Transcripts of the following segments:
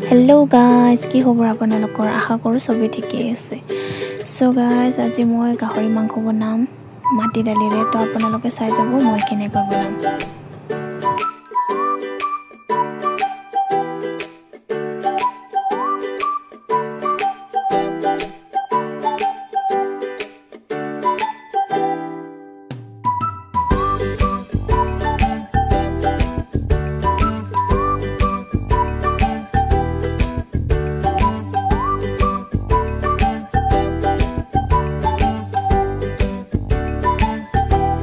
Hello guys, কি খবৰ আপোনালোকৰ? আশা কৰোঁ সবে ঠিকই আছে। So guys, আজি মই গাহৰি মাংস বনাম মাটি দালিৰে। তো আপোনালোকে চাই যাব মই কেনেকৈ বনাম।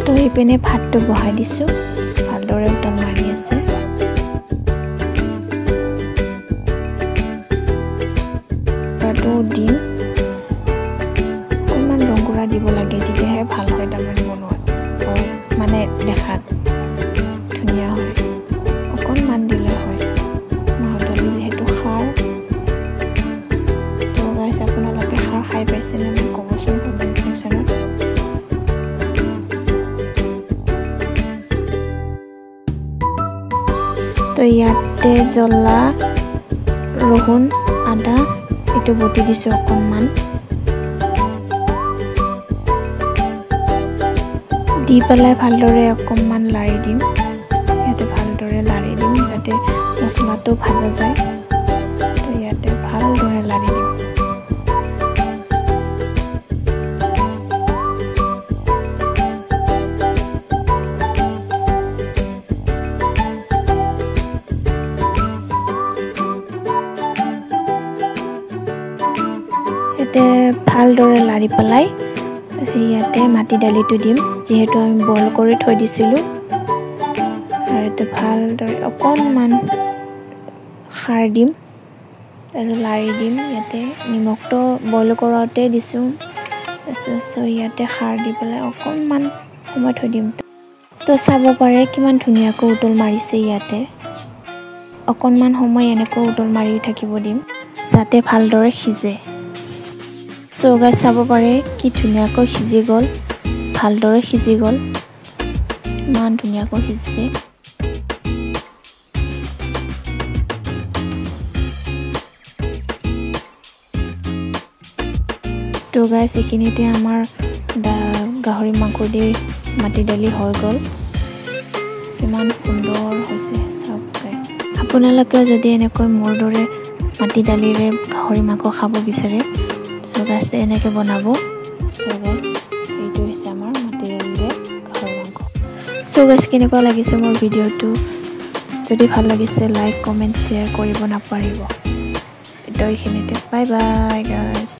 তো এইপিনে ভাতটো বহাই দিছো ভালদৰে উতল মাৰি আছে তো দিম অকণমান ৰংগুৰা দিব লাগে তেতিয়াহে ভাল হয় তাৰমানে বনোৱাত মানে দেখাত ধুনীয়া হয় অকণমান দিলে হয় মাহৰ দালি যিহেতু খাৰ তো গাইছ আপোনালোকে খাৰ খাই পাইছে নে নাই ক'বচোন কমেণ্ট ছেকশ্যনত তো ইয়াতে জ্বলা ৰহুন আদা এটো বটি দিছো অকণমান দি পেলাই ভালদৰে অকণমান লাৰি দিম ইয়াতে ভালদৰে লাৰি দিম যাতে মছলাটো ভাজা যায় তো ইয়াতে ভালদৰে লাৰি দিম ভালদৰে লাৰি পেলাই তাৰপিছত ইয়াতে মাটি দালিটো দিম যেহেতু আমি বইল কৰি থৈ দিছিলোঁ আৰু এটা ভালদৰে অকণমান খাৰ দিম আৰু লাৰি দিম ইয়াতে নিমখটো বইল কৰোঁতে দিছোঁ তাৰপিছত ইয়াতে খাৰ দি পেলাই অকণমান সময় থৈ দিম তো চাব পাৰে কিমান ধুনীয়াকৈ উতল মাৰিছে ইয়াতে অকণমান সময় এনেকৈ উতল মাৰি থাকিব দিম যাতে ভালদৰে সিজে So guys চাব পাৰে কি ধুনীয়াকৈ সিজি গ'ল ভালদৰে সিজি গ'ল মান ধুনীয়াকৈ সিজিছে তো গাইস এইখিনিতে আমাৰ গাহৰি মাংস দি মাটি দালি হৈ গ'ল কিমান সুন্দৰ হৈছে চাওক গাইস আপোনালোকে যদি এনেকৈ মোৰ দৰে মাটি দালিৰে গাহৰি মাংস খাব বিচাৰে So guys এনেকৈ বনাব So guys এইটো হৈছে আমাৰ মাটি দালিৰে গাহৰি মাংস So guys কেনেকুৱা লাগিছে মোৰ ভিডিঅ'টো যদি ভাল লাগিছে লাইক কমেন্ট শ্বেয়াৰ কৰিব নাপাৰিব এটো এইখিনিতে বাই বাই গাইস